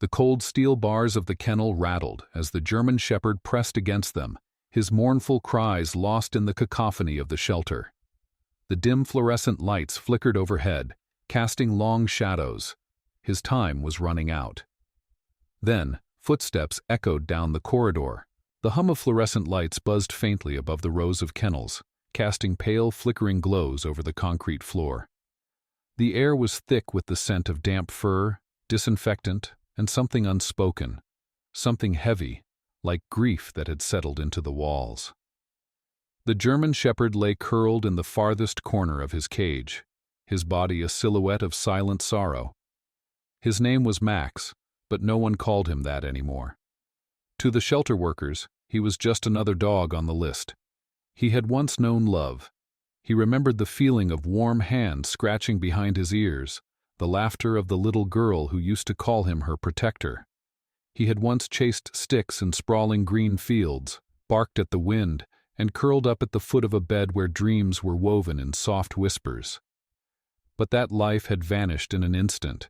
The cold steel bars of the kennel rattled as the German shepherd pressed against them, his mournful cries lost in the cacophony of the shelter. The dim fluorescent lights flickered overhead, casting long shadows. His time was running out. Then, footsteps echoed down the corridor. The hum of fluorescent lights buzzed faintly above the rows of kennels, casting pale, flickering glows over the concrete floor. The air was thick with the scent of damp fur, disinfectant, and something unspoken, something heavy, like grief that had settled into the walls. The German shepherd lay curled in the farthest corner of his cage, his body a silhouette of silent sorrow. His name was Max, but no one called him that anymore. To the shelter workers, he was just another dog on the list. He had once known love. He remembered the feeling of warm hands scratching behind his ears, the laughter of the little girl who used to call him her protector. He had once chased sticks in sprawling green fields, barked at the wind, and curled up at the foot of a bed where dreams were woven in soft whispers. But that life had vanished in an instant.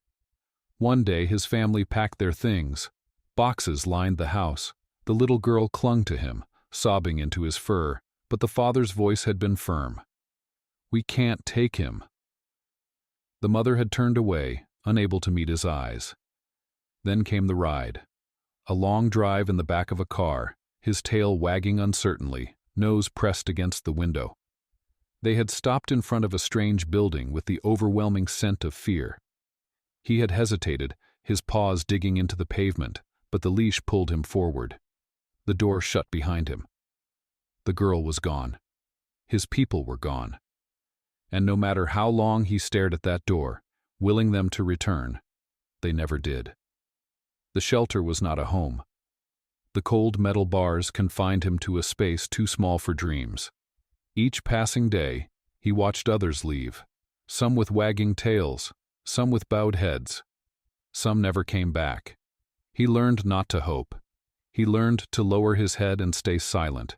One day his family packed their things. Boxes lined the house. The little girl clung to him, sobbing into his fur, but the father's voice had been firm. "We can't take him." The mother had turned away, unable to meet his eyes. Then came the ride. A long drive in the back of a car, his tail wagging uncertainly, nose pressed against the window. They had stopped in front of a strange building with the overwhelming scent of fear. He had hesitated, his paws digging into the pavement, but the leash pulled him forward. The door shut behind him. The girl was gone. His people were gone. And no matter how long he stared at that door, willing them to return, they never did. The shelter was not a home. The cold metal bars confined him to a space too small for dreams. Each passing day, he watched others leave, some with wagging tails, some with bowed heads. Some never came back. He learned not to hope. He learned to lower his head and stay silent,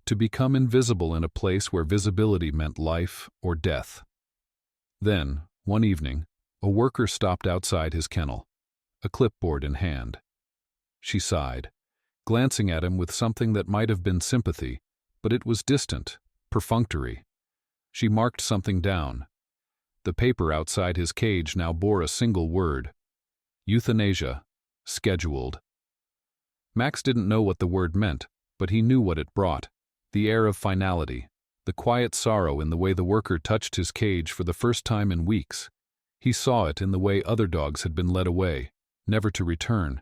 to become invisible in a place where visibility meant life or death. Then, one evening, a worker stopped outside his kennel, a clipboard in hand. She sighed, glancing at him with something that might have been sympathy, but it was distant, perfunctory. She marked something down. The paper outside his cage now bore a single word: euthanasia, scheduled. Max didn't know what the word meant, but he knew what it brought: the air of finality, the quiet sorrow in the way the worker touched his cage for the first time in weeks. He saw it in the way other dogs had been led away, never to return.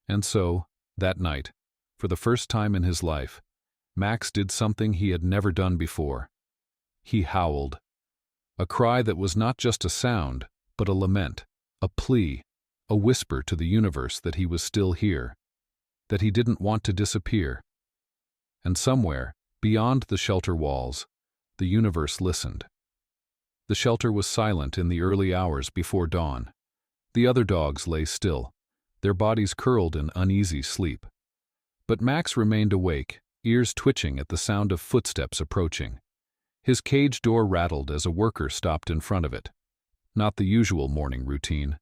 And so, that night, for the first time in his life, Max did something he had never done before. He howled. A cry that was not just a sound, but a lament, a plea, a whisper to the universe that he was still here, that he didn't want to disappear. And somewhere, beyond the shelter walls, the universe listened. The shelter was silent in the early hours before dawn. The other dogs lay still, their bodies curled in uneasy sleep. But Max remained awake, ears twitching at the sound of footsteps approaching. His cage door rattled as a worker stopped in front of it. Not the usual morning routine.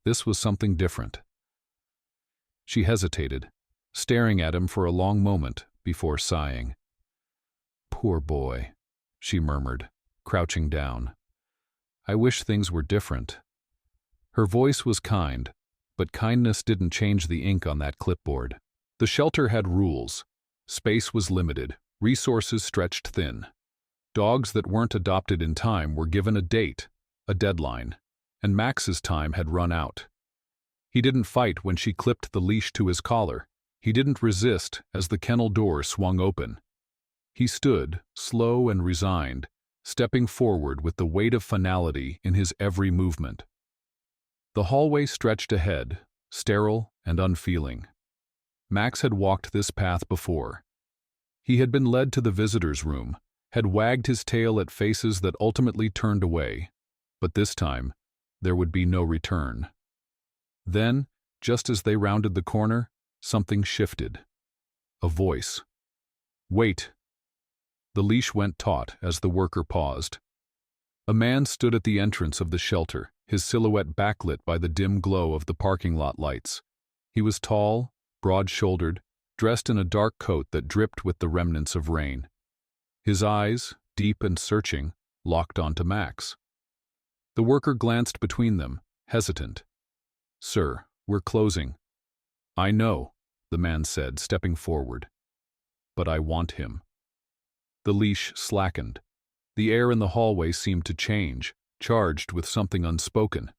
This was something different. She hesitated, staring at him for a long moment before sighing. "Poor boy," she murmured, crouching down. "I wish things were different." Her voice was kind, but kindness didn't change the ink on that clipboard. The shelter had rules. Space was limited, resources stretched thin. Dogs that weren't adopted in time were given a date, a deadline, and Max's time had run out. He didn't fight when she clipped the leash to his collar. He didn't resist as the kennel door swung open. He stood, slow and resigned, stepping forward with the weight of finality in his every movement. The hallway stretched ahead, sterile and unfeeling. Max had walked this path before. He had been led to the visitor's room, had wagged his tail at faces that ultimately turned away, but this time, there would be no return. Then, just as they rounded the corner, something shifted. A voice. "Wait." The leash went taut as the worker paused. A man stood at the entrance of the shelter, his silhouette backlit by the dim glow of the parking lot lights. He was tall, broad-shouldered, dressed in a dark coat that dripped with the remnants of rain. His eyes, deep and searching, locked onto Max. The worker glanced between them, hesitant. "Sir, we're closing." "I know," the man said, stepping forward. "But I want him." The leash slackened. The air in the hallway seemed to change, charged with something unspoken.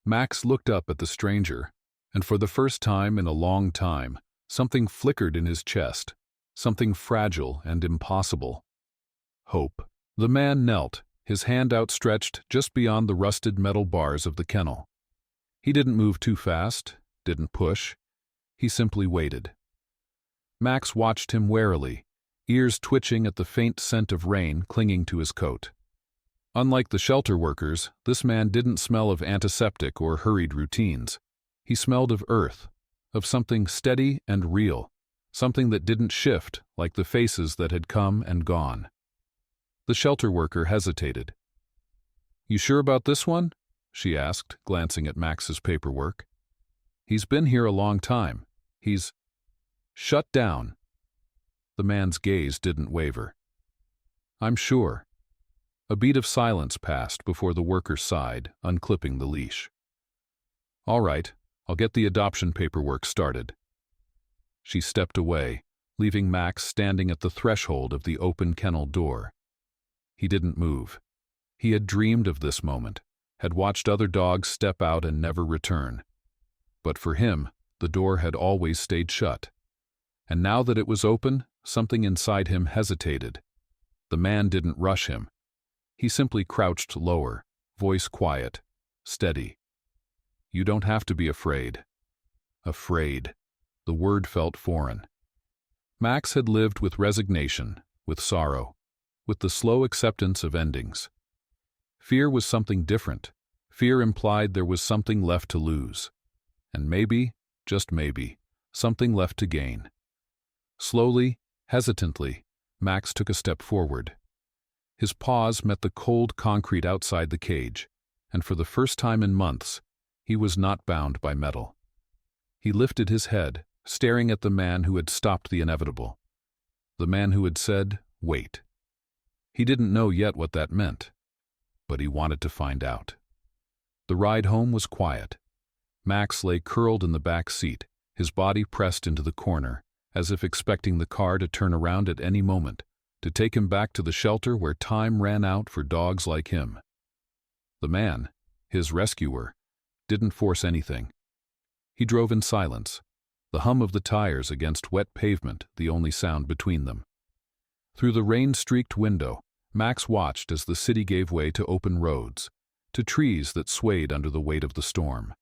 Max looked up at the stranger, and for the first time in a long time, something flickered in his chest, something fragile and impossible. Hope. The man knelt, his hand outstretched just beyond the rusted metal bars of the kennel. He didn't move too fast, didn't push. He simply waited. Max watched him warily, ears twitching at the faint scent of rain clinging to his coat. Unlike the shelter workers, this man didn't smell of antiseptic or hurried routines. He smelled of earth, of something steady and real, something that didn't shift like the faces that had come and gone. The shelter worker hesitated. "You sure about this one?" she asked, glancing at Max's paperwork. "He's been here a long time. He's..." "Shut down." The man's gaze didn't waver. "I'm sure." A beat of silence passed before the worker sighed, unclipping the leash. "All right, I'll get the adoption paperwork started." She stepped away, leaving Max standing at the threshold of the open kennel door. He didn't move. He had dreamed of this moment, had watched other dogs step out and never return. But for him, the door had always stayed shut. And now that it was open, something inside him hesitated. The man didn't rush him. He simply crouched lower, voice quiet, steady. "You don't have to be afraid." Afraid. The word felt foreign. Max had lived with resignation, with sorrow, with the slow acceptance of endings. Fear was something different. Fear implied there was something left to lose. And maybe, just maybe, something left to gain. Slowly, hesitantly, Max took a step forward. His paws met the cold concrete outside the cage, and for the first time in months, he was not bound by metal. He lifted his head, staring at the man who had stopped the inevitable. The man who had said, "Wait." He didn't know yet what that meant, but he wanted to find out. The ride home was quiet. Max lay curled in the back seat, his body pressed into the corner, as if expecting the car to turn around at any moment, to take him back to the shelter where time ran out for dogs like him. The man, his rescuer, didn't force anything. He drove in silence, the hum of the tires against wet pavement the only sound between them. Through the rain-streaked window, Max watched as the city gave way to open roads, to trees that swayed under the weight of the storm.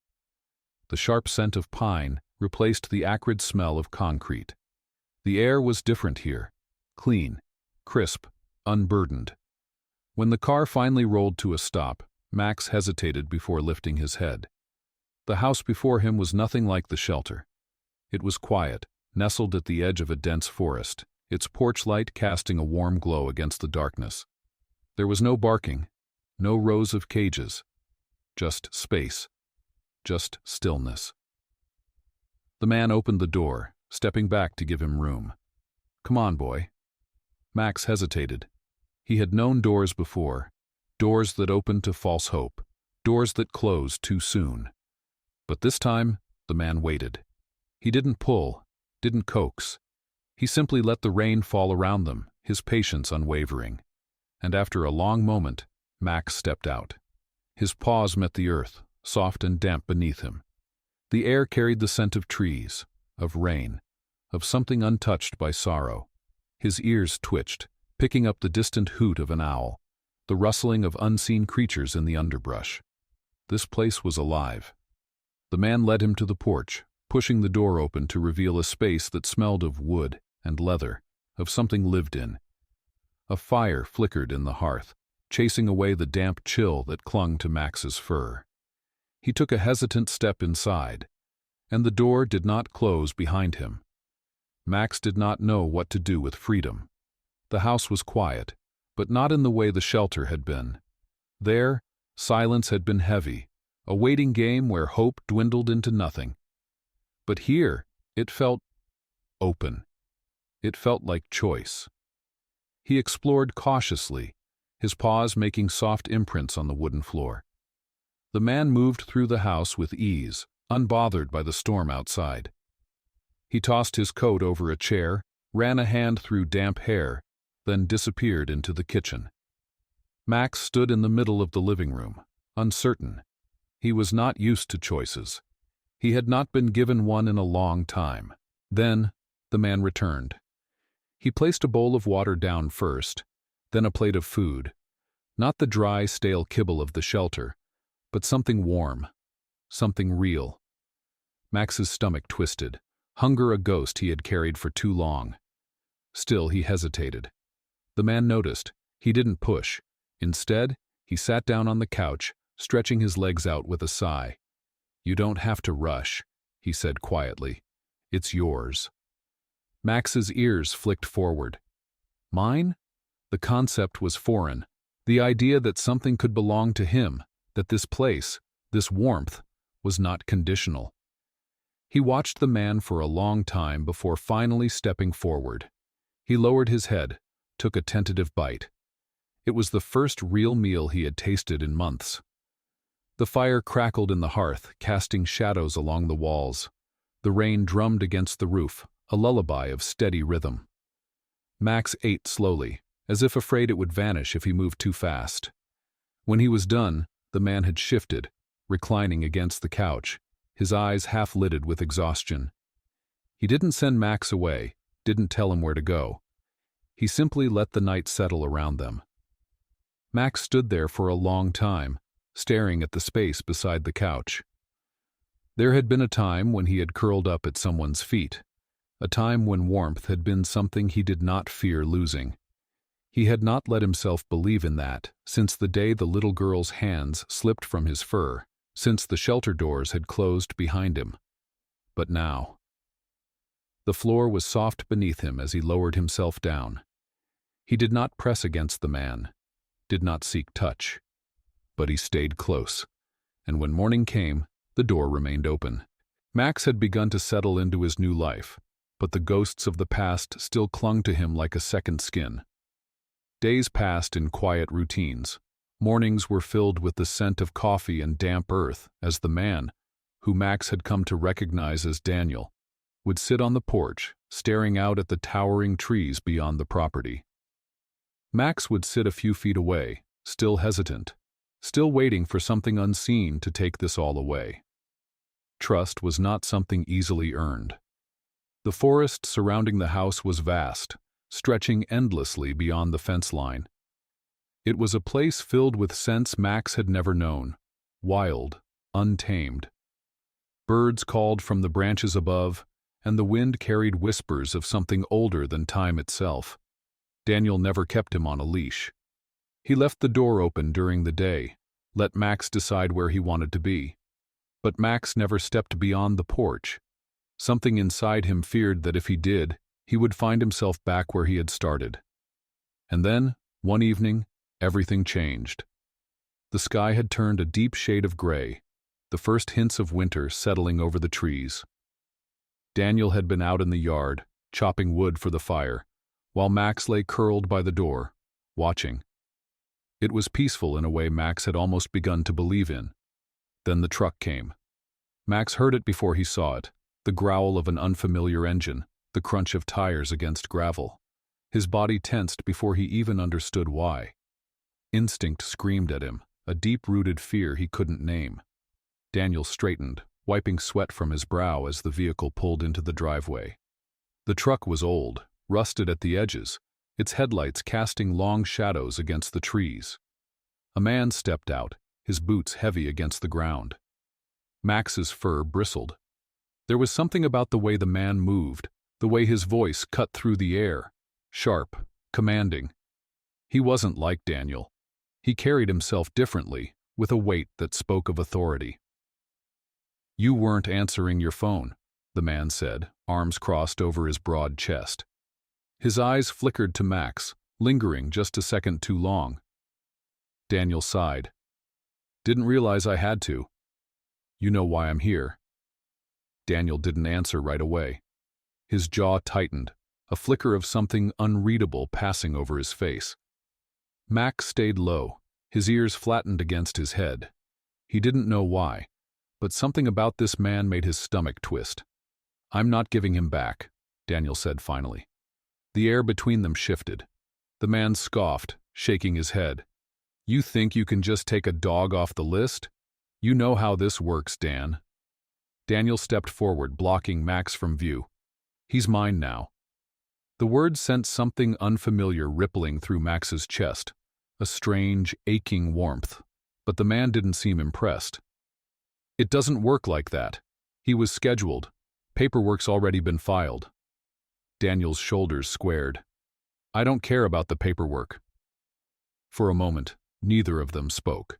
The sharp scent of pine replaced the acrid smell of concrete. The air was different here, clean, crisp, unburdened. When the car finally rolled to a stop, Max hesitated before lifting his head. The house before him was nothing like the shelter. It was quiet, nestled at the edge of a dense forest, its porch light casting a warm glow against the darkness. There was no barking, no rows of cages, just space, just stillness. The man opened the door, stepping back to give him room. "Come on, boy." Max hesitated. He had known doors before, doors that opened to false hope, doors that closed too soon. But this time, the man waited. He didn't pull, didn't coax. He simply let the rain fall around them, his patience unwavering. And after a long moment, Max stepped out. His paws met the earth, soft and damp beneath him. The air carried the scent of trees, of rain, of something untouched by sorrow. His ears twitched, picking up the distant hoot of an owl, the rustling of unseen creatures in the underbrush. This place was alive. The man led him to the porch, pushing the door open to reveal a space that smelled of wood and leather, of something lived in. A fire flickered in the hearth, chasing away the damp chill that clung to Max's fur. He took a hesitant step inside, and the door did not close behind him. Max did not know what to do with freedom. The house was quiet, but not in the way the shelter had been. There, silence had been heavy, a waiting game where hope dwindled into nothing. But here, it felt open. It felt like choice. He explored cautiously, his paws making soft imprints on the wooden floor. The man moved through the house with ease, unbothered by the storm outside. He tossed his coat over a chair, ran a hand through damp hair, then disappeared into the kitchen. Max stood in the middle of the living room, uncertain. He was not used to choices. He had not been given one in a long time. Then, the man returned. He placed a bowl of water down first, then a plate of food. Not the dry, stale kibble of the shelter, but something warm, something real. Max's stomach twisted, hunger a ghost he had carried for too long. Still, he hesitated. The man noticed. He didn't push. Instead, he sat down on the couch, stretching his legs out with a sigh. "You don't have to rush," he said quietly. "It's yours." Max's ears flicked forward. Mine? The concept was foreign. The idea that something could belong to him, that this place, this warmth, was not conditional. He watched the man for a long time before finally stepping forward. He lowered his head, took a tentative bite. It was the first real meal he had tasted in months. The fire crackled in the hearth, casting shadows along the walls. The rain drummed against the roof, a lullaby of steady rhythm. Max ate slowly, as if afraid it would vanish if he moved too fast. When he was done, the man had shifted, reclining against the couch, his eyes half-lidded with exhaustion. He didn't send Max away, didn't tell him where to go. He simply let the night settle around them. Max stood there for a long time, staring at the space beside the couch. There had been a time when he had curled up at someone's feet, a time when warmth had been something he did not fear losing. He had not let himself believe in that since the day the little girl's hands slipped from his fur, since the shelter doors had closed behind him. But now. The floor was soft beneath him as he lowered himself down. He did not press against the man, did not seek touch. But he stayed close, and when morning came, the door remained open. Max had begun to settle into his new life, but the ghosts of the past still clung to him like a second skin. Days passed in quiet routines. Mornings were filled with the scent of coffee and damp earth as the man, who Max had come to recognize as Daniel, would sit on the porch, staring out at the towering trees beyond the property. Max would sit a few feet away, still hesitant, still waiting for something unseen to take this all away. Trust was not something easily earned. The forest surrounding the house was vast, stretching endlessly beyond the fence line. It was a place filled with scents Max had never known, wild, untamed. Birds called from the branches above, and the wind carried whispers of something older than time itself. Daniel never kept him on a leash. He left the door open during the day, let Max decide where he wanted to be. But Max never stepped beyond the porch. Something inside him feared that if he did, he would find himself back where he had started. And then, one evening, everything changed. The sky had turned a deep shade of gray, the first hints of winter settling over the trees. Daniel had been out in the yard, chopping wood for the fire, while Max lay curled by the door, watching. It was peaceful in a way Max had almost begun to believe in. Then the truck came. Max heard it before he saw it, the growl of an unfamiliar engine, the crunch of tires against gravel. His body tensed before he even understood why. Instinct screamed at him, a deep-rooted fear he couldn't name. Daniel straightened, wiping sweat from his brow as the vehicle pulled into the driveway. The truck was old, rusted at the edges, its headlights casting long shadows against the trees. A man stepped out, his boots heavy against the ground. Max's fur bristled. There was something about the way the man moved, the way his voice cut through the air, sharp, commanding. He wasn't like Daniel. He carried himself differently, with a weight that spoke of authority. "You weren't answering your phone," the man said, arms crossed over his broad chest. His eyes flickered to Max, lingering just a second too long. Daniel sighed. Didn't realize I had to. You know why I'm here. Daniel didn't answer right away. His jaw tightened, a flicker of something unreadable passing over his face. Max stayed low, his ears flattened against his head. He didn't know why, but something about this man made his stomach twist. I'm not giving him back, Daniel said finally. The air between them shifted. The man scoffed, shaking his head. You think you can just take a dog off the list? You know how this works, Dan. Daniel stepped forward, blocking Max from view. He's mine now. The words sent something unfamiliar rippling through Max's chest, a strange, aching warmth, but the man didn't seem impressed. It doesn't work like that. He was scheduled. Paperwork's already been filed. Daniel's shoulders squared. I don't care about the paperwork. For a moment, neither of them spoke.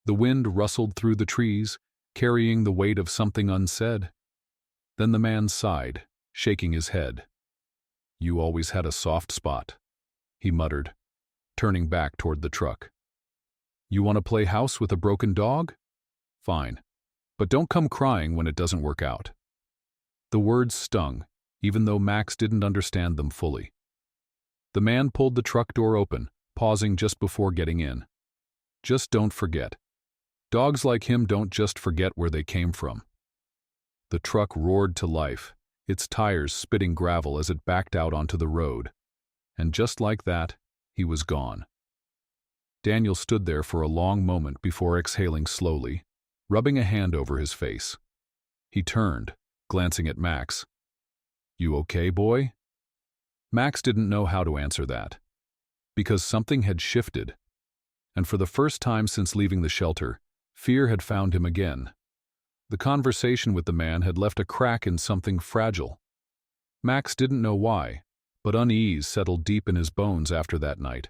The wind rustled through the trees, carrying the weight of something unsaid. Then the man sighed, shaking his head. You always had a soft spot, he muttered, turning back toward the truck. You want to play house with a broken dog? Fine. But don't come crying when it doesn't work out. The words stung, even though Max didn't understand them fully. The man pulled the truck door open, pausing just before getting in. Just don't forget. Dogs like him don't just forget where they came from. The truck roared to life, its tires spitting gravel as it backed out onto the road. And just like that, he was gone. Daniel stood there for a long moment before exhaling slowly, rubbing a hand over his face. He turned, glancing at Max. You okay, boy? Max didn't know how to answer that. Because something had shifted. And for the first time since leaving the shelter, fear had found him again. The conversation with the man had left a crack in something fragile. Max didn't know why, but unease settled deep in his bones after that night.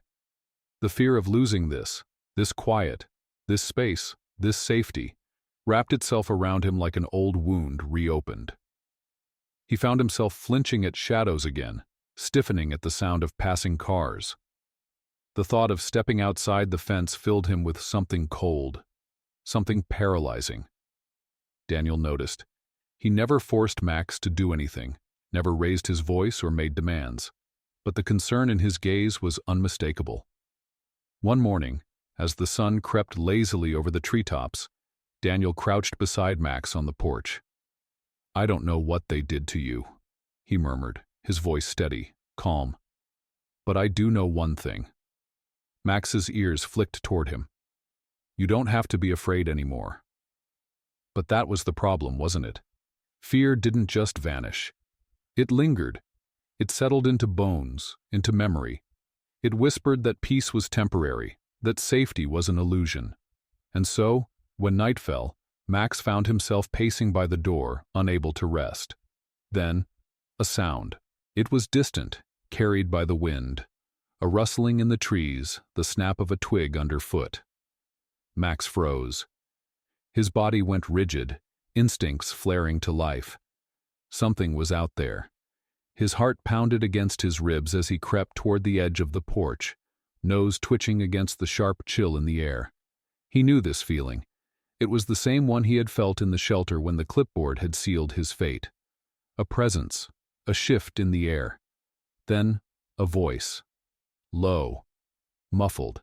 The fear of losing this quiet, this space, this safety, wrapped itself around him like an old wound reopened. He found himself flinching at shadows again, stiffening at the sound of passing cars. The thought of stepping outside the fence filled him with something cold, something paralyzing. Daniel noticed. He never forced Max to do anything, never raised his voice or made demands, but the concern in his gaze was unmistakable. One morning, as the sun crept lazily over the treetops, Daniel crouched beside Max on the porch. I don't know what they did to you, he murmured, his voice steady, calm. But I do know one thing. Max's ears flicked toward him. You don't have to be afraid anymore. But that was the problem, wasn't it? Fear didn't just vanish. It lingered. It settled into bones, into memory. It whispered that peace was temporary, that safety was an illusion. And so, when night fell, Max found himself pacing by the door, unable to rest. Then, a sound. It was distant, carried by the wind. A rustling in the trees, the snap of a twig underfoot. Max froze. His body went rigid, instincts flaring to life. Something was out there. His heart pounded against his ribs as he crept toward the edge of the porch, nose twitching against the sharp chill in the air. He knew this feeling. It was the same one he had felt in the shelter when the clipboard had sealed his fate. A presence, a shift in the air. Then, a voice. Low, muffled.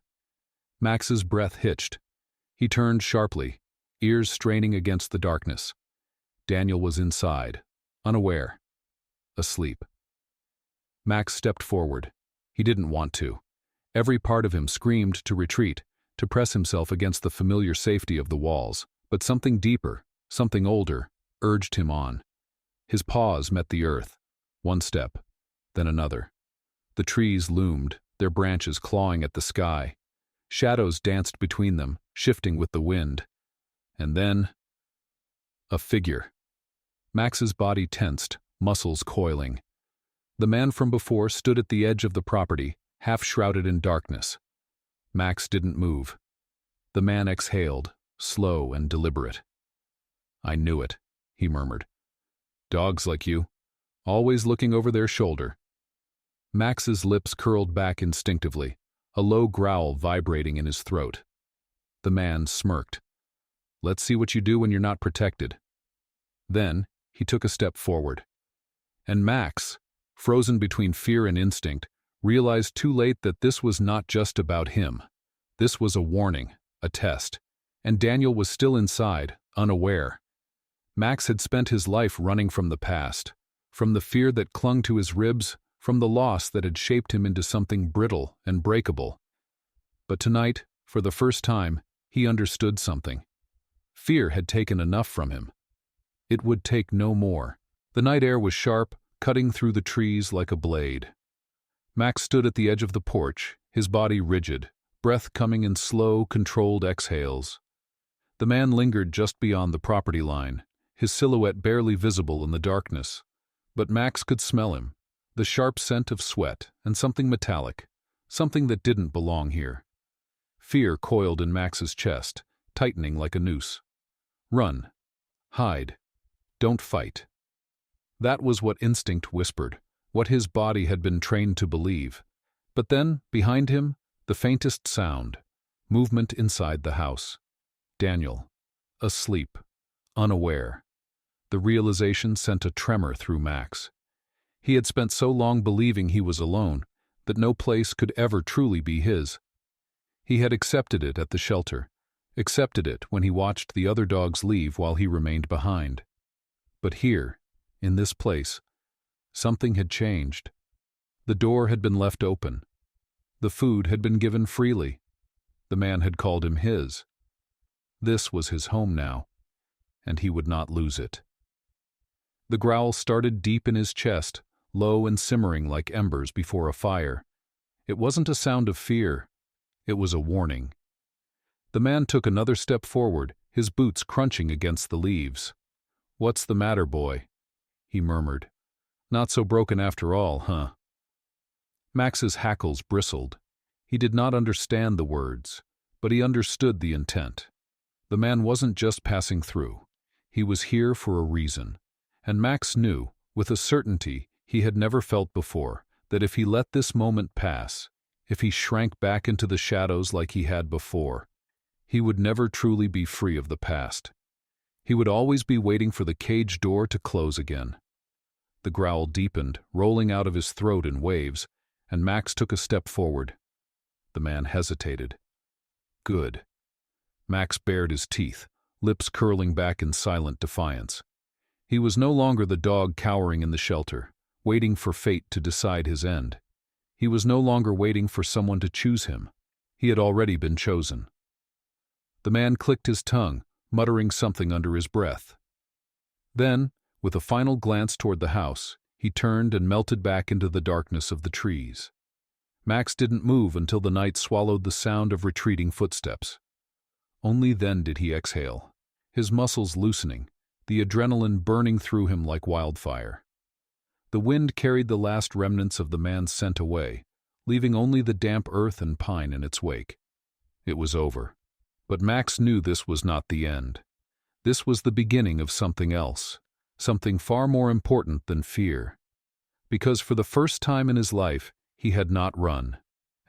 Max's breath hitched. He turned sharply, ears straining against the darkness. Daniel was inside, unaware, asleep. Max stepped forward. He didn't want to. Every part of him screamed to retreat, to press himself against the familiar safety of the walls, but something deeper, something older, urged him on. His paws met the earth, one step, then another. The trees loomed, their branches clawing at the sky. Shadows danced between them, shifting with the wind. And then, a figure. Max's body tensed, muscles coiling. The man from before stood at the edge of the property, half shrouded in darkness. Max didn't move. The man exhaled, slow and deliberate. I knew it, he murmured. Dogs like you, always looking over their shoulder. Max's lips curled back instinctively, a low growl vibrating in his throat. The man smirked. "Let's see what you do when you're not protected." Then, he took a step forward. And Max, frozen between fear and instinct, realized too late that this was not just about him. This was a warning, a test, and Daniel was still inside, unaware. Max had spent his life running from the past, from the fear that clung to his ribs, from the loss that had shaped him into something brittle and breakable. But tonight, for the first time, he understood something. Fear had taken enough from him. It would take no more. The night air was sharp, cutting through the trees like a blade. Max stood at the edge of the porch, his body rigid, breath coming in slow, controlled exhales. The man lingered just beyond the property line, his silhouette barely visible in the darkness. But Max could smell him, the sharp scent of sweat and something metallic, something that didn't belong here. Fear coiled in Max's chest, tightening like a noose. Run. Hide. Don't fight. That was what instinct whispered, what his body had been trained to believe. But then, behind him, the faintest sound, movement inside the house. Daniel, asleep, unaware. The realization sent a tremor through Max. He had spent so long believing he was alone that no place could ever truly be his. He had accepted it at the shelter, accepted it when he watched the other dogs leave while he remained behind. But here, in this place, something had changed. The door had been left open. The food had been given freely. The man had called him his. This was his home now, and he would not lose it. The growl started deep in his chest, low and simmering like embers before a fire. It wasn't a sound of fear. It was a warning. The man took another step forward, his boots crunching against the leaves. "What's the matter, boy?" he murmured. "Not so broken after all, huh?" Max's hackles bristled. He did not understand the words, but he understood the intent. The man wasn't just passing through. He was here for a reason. And Max knew, with a certainty he had never felt before, that if he let this moment pass, if he shrank back into the shadows like he had before, he would never truly be free of the past. He would always be waiting for the cage door to close again. The growl deepened, rolling out of his throat in waves, and Max took a step forward. The man hesitated. Good. Max bared his teeth, lips curling back in silent defiance. He was no longer the dog cowering in the shelter, waiting for fate to decide his end. He was no longer waiting for someone to choose him. He had already been chosen. The man clicked his tongue, muttering something under his breath. Then, with a final glance toward the house, he turned and melted back into the darkness of the trees. Max didn't move until the night swallowed the sound of retreating footsteps. Only then did he exhale, his muscles loosening, the adrenaline burning through him like wildfire. The wind carried the last remnants of the man's scent away, leaving only the damp earth and pine in its wake. It was over. But Max knew this was not the end. This was the beginning of something else, something far more important than fear. Because for the first time in his life, he had not run,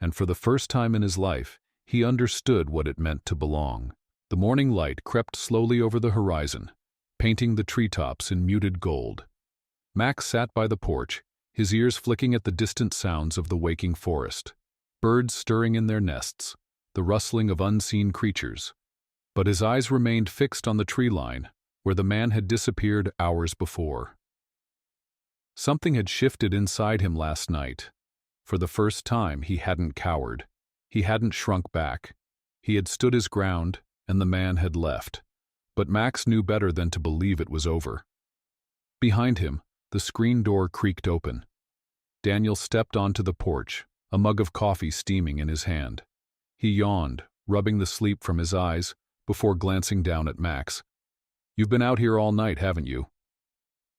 and for the first time in his life, he understood what it meant to belong. The morning light crept slowly over the horizon, painting the treetops in muted gold. Max sat by the porch, his ears flicking at the distant sounds of the waking forest, birds stirring in their nests, the rustling of unseen creatures. But his eyes remained fixed on the tree line, where the man had disappeared hours before. Something had shifted inside him last night. For the first time, he hadn't cowered. He hadn't shrunk back. He had stood his ground, and the man had left. But Max knew better than to believe it was over. Behind him, the screen door creaked open. Daniel stepped onto the porch, a mug of coffee steaming in his hand. He yawned, rubbing the sleep from his eyes, before glancing down at Max. "You've been out here all night, haven't you?"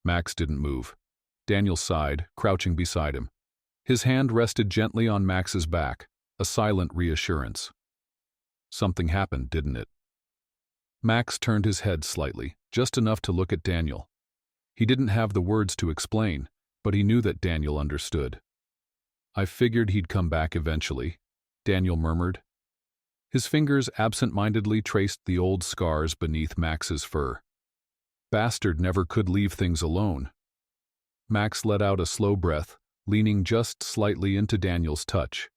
Max didn't move. Daniel sighed, crouching beside him. His hand rested gently on Max's back, a silent reassurance. Something happened, didn't it? Max turned his head slightly, just enough to look at Daniel. He didn't have the words to explain, but he knew that Daniel understood. "I figured he'd come back eventually," Daniel murmured. His fingers absent-mindedly traced the old scars beneath Max's fur. Bastard never could leave things alone. Max let out a slow breath, leaning just slightly into Daniel's touch.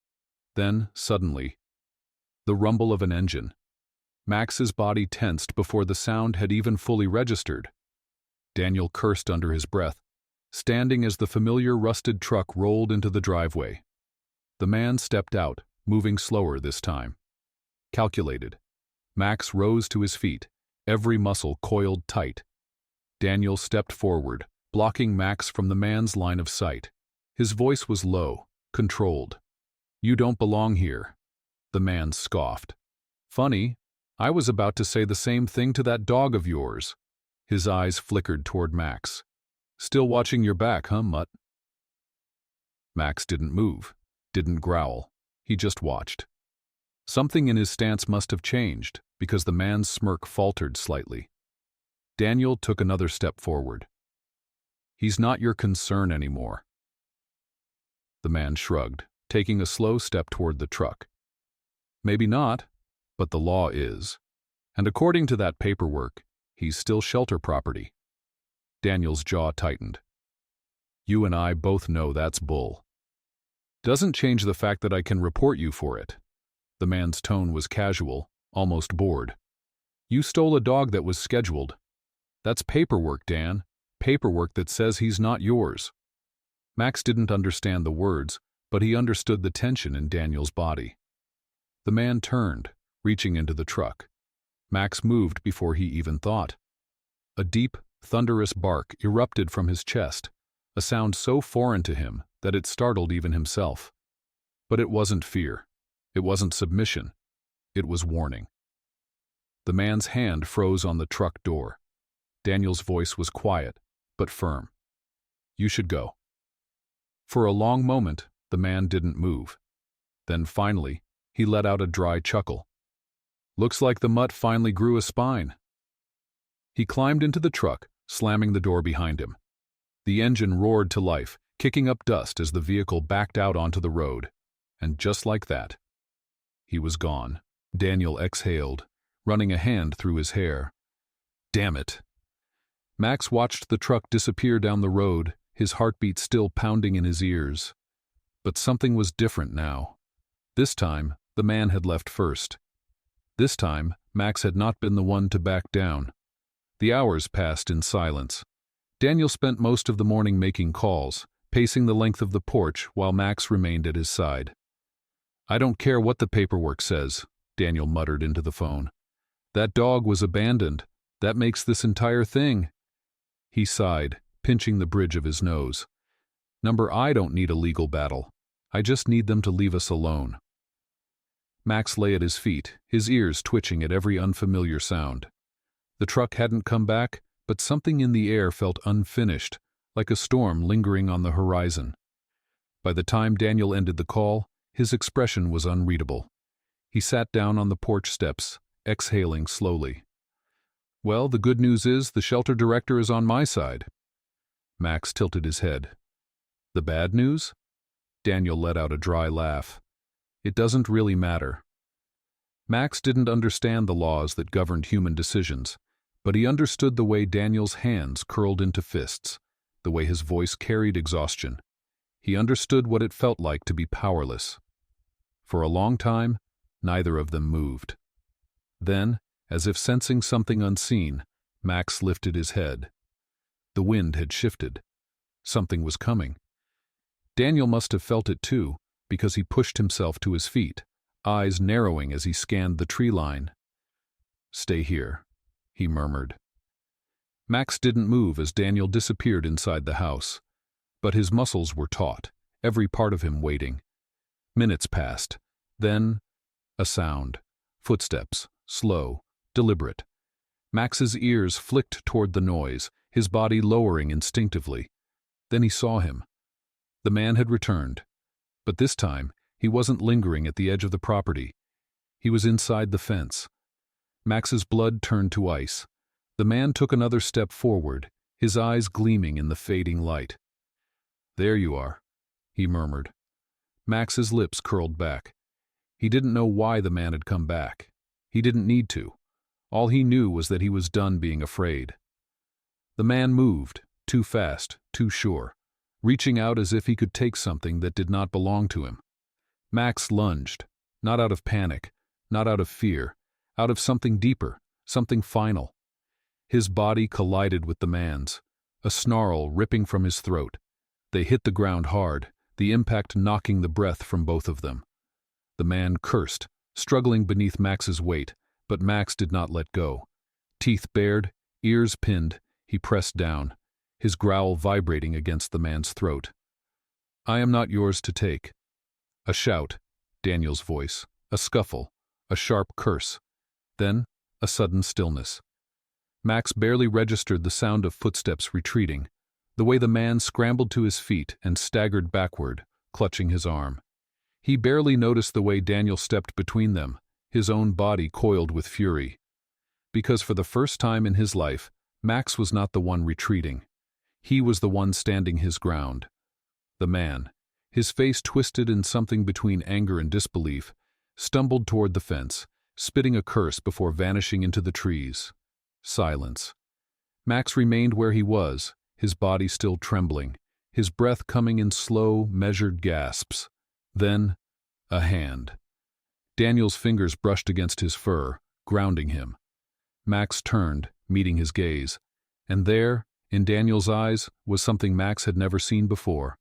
Then, suddenly, the rumble of an engine. Max's body tensed before the sound had even fully registered. Daniel cursed under his breath, standing as the familiar rusted truck rolled into the driveway. The man stepped out, moving slower this time. Calculated. Max rose to his feet, every muscle coiled tight. Daniel stepped forward, blocking Max from the man's line of sight. His voice was low, controlled. "You don't belong here," the man scoffed. "Funny, I was about to say the same thing to that dog of yours." His eyes flickered toward Max. "Still watching your back, huh, mutt?" Max didn't move, didn't growl. He just watched. Something in his stance must have changed, because the man's smirk faltered slightly. Daniel took another step forward. "He's not your concern anymore." The man shrugged, taking a slow step toward the truck. "Maybe not, but the law is. And according to that paperwork, he's still shelter property." Daniel's jaw tightened. "You and I both know that's bull. Doesn't change the fact that I can report you for it." The man's tone was casual, almost bored. "You stole a dog that was scheduled. That's paperwork, Dan. Paperwork that says he's not yours." Max didn't understand the words, but he understood the tension in Daniel's body. The man turned, reaching into the truck. Max moved before he even thought. A deep, thunderous bark erupted from his chest, a sound so foreign to him that it startled even himself. But it wasn't fear. It wasn't submission. It was warning. The man's hand froze on the truck door. Daniel's voice was quiet, but firm. "You should go." For a long moment, the man didn't move. Then finally, he let out a dry chuckle. "Looks like the mutt finally grew a spine." He climbed into the truck, slamming the door behind him. The engine roared to life, kicking up dust as the vehicle backed out onto the road. And just like that, he was gone. Daniel exhaled, running a hand through his hair. Damn it. Max watched the truck disappear down the road, his heartbeat still pounding in his ears. But something was different now. This time, the man had left first. This time, Max had not been the one to back down. The hours passed in silence. Daniel spent most of the morning making calls, pacing the length of the porch while Max remained at his side. "I don't care what the paperwork says," Daniel muttered into the phone. "That dog was abandoned. That makes this entire thing." He sighed, pinching the bridge of his nose. I don't need a legal battle. I just need them to leave us alone." Max lay at his feet, his ears twitching at every unfamiliar sound. The truck hadn't come back, but something in the air felt unfinished, like a storm lingering on the horizon. By the time Daniel ended the call, his expression was unreadable. He sat down on the porch steps, exhaling slowly. "Well, the good news is the shelter director is on my side." Max tilted his head. "The bad news?" Daniel let out a dry laugh. "It doesn't really matter." Max didn't understand the laws that governed human decisions, but he understood the way Daniel's hands curled into fists, the way his voice carried exhaustion. He understood what it felt like to be powerless. For a long time, neither of them moved. Then, as if sensing something unseen, Max lifted his head. The wind had shifted. Something was coming. Daniel must have felt it too, because he pushed himself to his feet, eyes narrowing as he scanned the tree line. "Stay here," he murmured. Max didn't move as Daniel disappeared inside the house, but his muscles were taut, every part of him waiting. Minutes passed. Then, a sound. Footsteps, slow, deliberate. Max's ears flicked toward the noise, his body lowering instinctively. Then he saw him. The man had returned, but this time he wasn't lingering at the edge of the property. He was inside the fence. Max's blood turned to ice. The man took another step forward, his eyes gleaming in the fading light. "There you are," he murmured. Max's lips curled back. He didn't know why the man had come back. He didn't need to. All he knew was that he was done being afraid. The man moved, too fast, too sure, reaching out as if he could take something that did not belong to him. Max lunged, not out of panic, not out of fear, out of something deeper, something final. His body collided with the man's, a snarl ripping from his throat. They hit the ground hard, the impact knocking the breath from both of them. The man cursed, struggling beneath Max's weight, but Max did not let go. Teeth bared, ears pinned, he pressed down, his growl vibrating against the man's throat. "I am not yours to take." A shout, Daniel's voice, a scuffle, a sharp curse. Then, a sudden stillness. Max barely registered the sound of footsteps retreating, the way the man scrambled to his feet and staggered backward, clutching his arm. He barely noticed the way Daniel stepped between them, his own body coiled with fury. Because for the first time in his life, Max was not the one retreating. He was the one standing his ground. The man, his face twisted in something between anger and disbelief, stumbled toward the fence, spitting a curse before vanishing into the trees. Silence. Max remained where he was, his body still trembling, his breath coming in slow, measured gasps. Then, a hand. Daniel's fingers brushed against his fur, grounding him. Max turned, meeting his gaze, and there, in Daniel's eyes, was something Max had never seen before.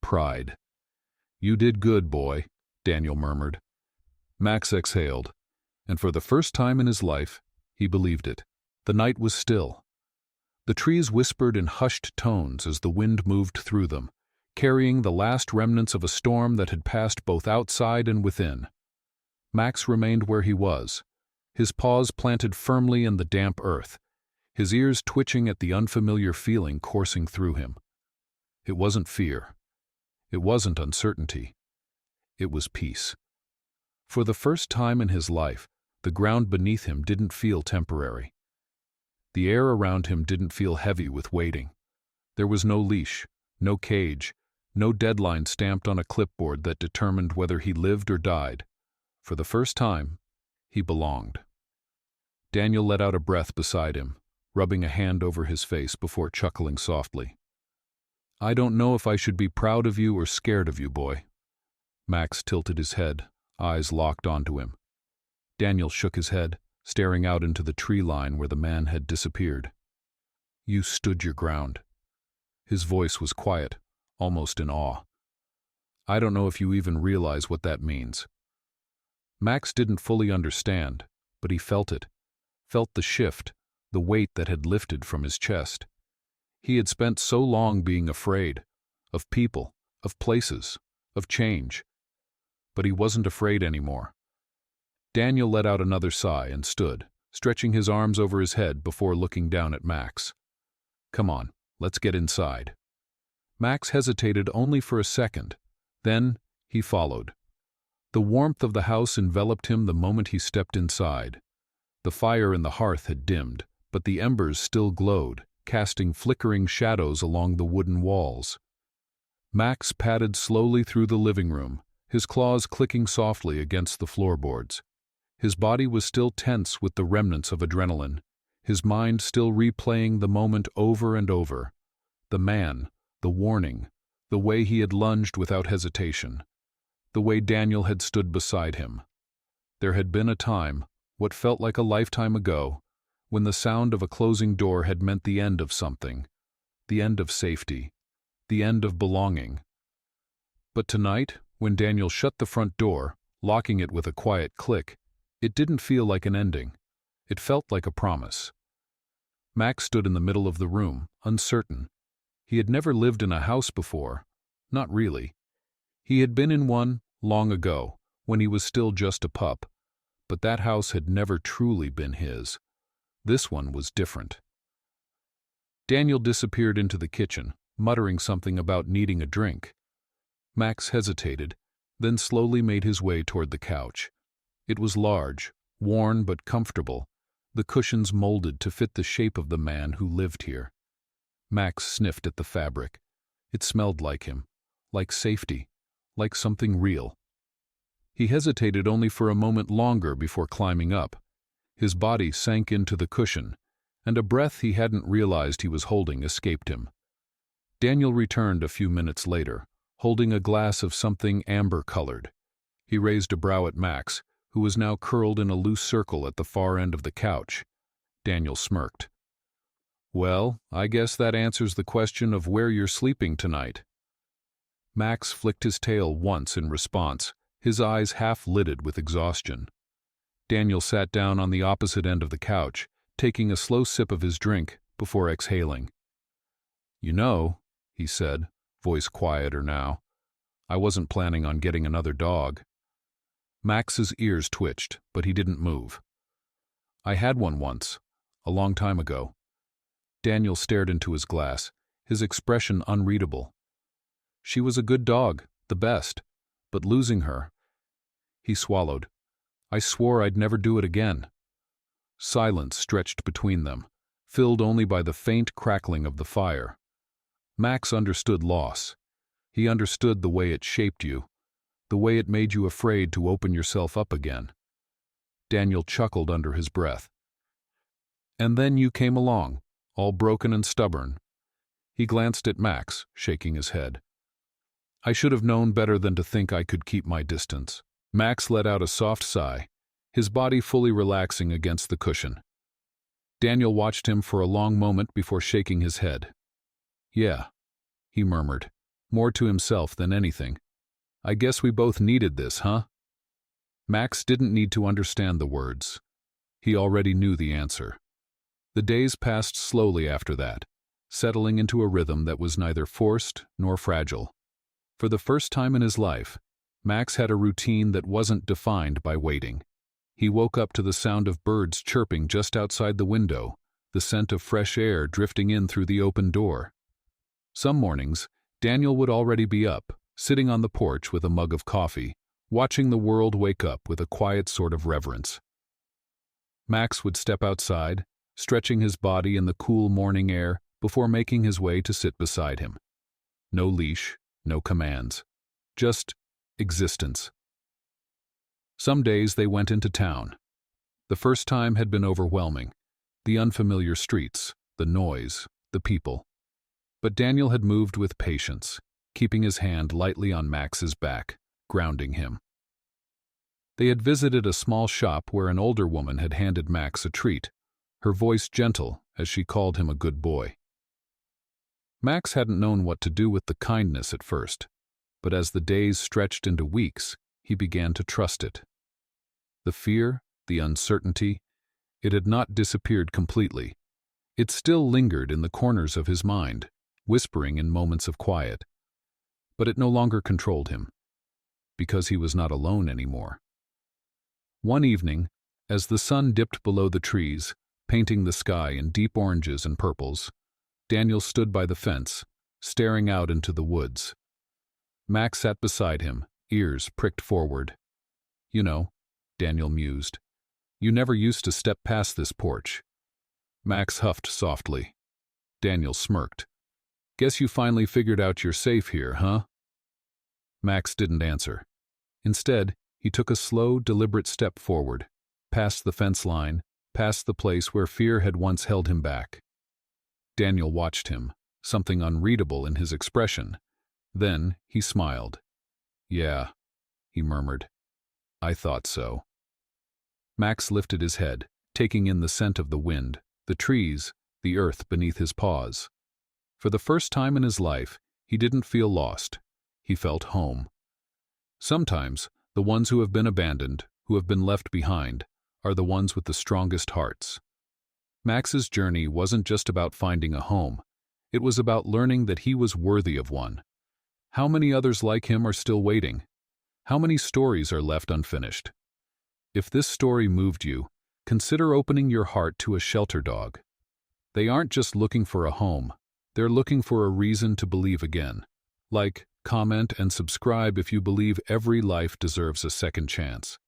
Pride. "You did good, boy," Daniel murmured. Max exhaled, and for the first time in his life, he believed it. The night was still. The trees whispered in hushed tones as the wind moved through them, carrying the last remnants of a storm that had passed both outside and within. Max remained where he was, his paws planted firmly in the damp earth, his ears twitching at the unfamiliar feeling coursing through him. It wasn't fear. It wasn't uncertainty. It was peace. For the first time in his life, the ground beneath him didn't feel temporary. The air around him didn't feel heavy with waiting. There was no leash, no cage, no deadline stamped on a clipboard that determined whether he lived or died. For the first time, he belonged. Daniel let out a breath beside him, rubbing a hand over his face before chuckling softly. "I don't know if I should be proud of you or scared of you, boy." Max tilted his head, eyes locked onto him. Daniel shook his head, staring out into the tree line where the man had disappeared. "You stood your ground." His voice was quiet, almost in awe. "I don't know if you even realize what that means." Max didn't fully understand, but he felt it, felt the shift, the weight that had lifted from his chest. He had spent so long being afraid, of people, of places, of change. But he wasn't afraid anymore. Daniel let out another sigh and stood, stretching his arms over his head before looking down at Max. "Come on, let's get inside." Max hesitated only for a second. Then he followed. The warmth of the house enveloped him the moment he stepped inside. The fire in the hearth had dimmed, but the embers still glowed, casting flickering shadows along the wooden walls. Max padded slowly through the living room, his claws clicking softly against the floorboards. His body was still tense with the remnants of adrenaline, his mind still replaying the moment over and over. The man, the warning, the way he had lunged without hesitation, the way Daniel had stood beside him. There had been a time, what felt like a lifetime ago, when the sound of a closing door had meant the end of something, the end of safety, the end of belonging. But tonight, when Daniel shut the front door, locking it with a quiet click, it didn't feel like an ending. It felt like a promise. Max stood in the middle of the room, uncertain. He had never lived in a house before. Not really. He had been in one long ago, when he was still just a pup. But that house had never truly been his. This one was different. Daniel disappeared into the kitchen, muttering something about needing a drink. Max hesitated, then slowly made his way toward the couch. It was large, worn but comfortable, the cushions molded to fit the shape of the man who lived here. Max sniffed at the fabric. It smelled like him, like safety, like something real. He hesitated only for a moment longer before climbing up. His body sank into the cushion, and a breath he hadn't realized he was holding escaped him. Daniel returned a few minutes later, holding a glass of something amber-colored. He raised a brow at Max, who was now curled in a loose circle at the far end of the couch. Daniel smirked. "Well, I guess that answers the question of where you're sleeping tonight." Max flicked his tail once in response, his eyes half-lidded with exhaustion. Daniel sat down on the opposite end of the couch, taking a slow sip of his drink before exhaling. "You know," he said, voice quieter now, "I wasn't planning on getting another dog." Max's ears twitched, but he didn't move. "I had one once, a long time ago." Daniel stared into his glass, his expression unreadable. "She was a good dog, the best, but losing her—" He swallowed. "I swore I'd never do it again." Silence stretched between them, filled only by the faint crackling of the fire. Max understood loss. He understood the way it shaped you, the way it made you afraid to open yourself up again. Daniel chuckled under his breath. "And then you came along, all broken and stubborn." He glanced at Max, shaking his head. "I should have known better than to think I could keep my distance." Max let out a soft sigh, his body fully relaxing against the cushion. Daniel watched him for a long moment before shaking his head. "Yeah," he murmured, more to himself than anything. "I guess we both needed this, huh?" Max didn't need to understand the words. He already knew the answer. The days passed slowly after that, settling into a rhythm that was neither forced nor fragile. For the first time in his life, Max had a routine that wasn't defined by waiting. He woke up to the sound of birds chirping just outside the window, the scent of fresh air drifting in through the open door. Some mornings, Daniel would already be up, sitting on the porch with a mug of coffee, watching the world wake up with a quiet sort of reverence. Max would step outside, stretching his body in the cool morning air before making his way to sit beside him. No leash, no commands, just existence. Some days they went into town. The first time had been overwhelming. The unfamiliar streets, the noise, the people. But Daniel had moved with patience, keeping his hand lightly on Max's back, grounding him. They had visited a small shop where an older woman had handed Max a treat, her voice gentle as she called him a good boy. Max hadn't known what to do with the kindness at first, but as the days stretched into weeks, he began to trust it. The fear, the uncertainty, it had not disappeared completely. It still lingered in the corners of his mind, whispering in moments of quiet. But it no longer controlled him, because he was not alone anymore. One evening, as the sun dipped below the trees, painting the sky in deep oranges and purples, Daniel stood by the fence, staring out into the woods. Max sat beside him, ears pricked forward. "You know," Daniel mused, "you never used to step past this porch." Max huffed softly. Daniel smirked. "Guess you finally figured out you're safe here, huh?" Max didn't answer. Instead, he took a slow, deliberate step forward, past the fence line, past the place where fear had once held him back. Daniel watched him, something unreadable in his expression. Then he smiled. "Yeah," he murmured. "I thought so." Max lifted his head, taking in the scent of the wind, the trees, the earth beneath his paws. For the first time in his life, he didn't feel lost. He felt home. Sometimes, the ones who have been abandoned, who have been left behind, are the ones with the strongest hearts. Max's journey wasn't just about finding a home. It was about learning that he was worthy of one. How many others like him are still waiting? How many stories are left unfinished? If this story moved you, consider opening your heart to a shelter dog. They aren't just looking for a home. They're looking for a reason to believe again. Like, comment, and subscribe if you believe every life deserves a second chance.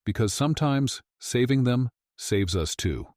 Because sometimes, saving them saves us too.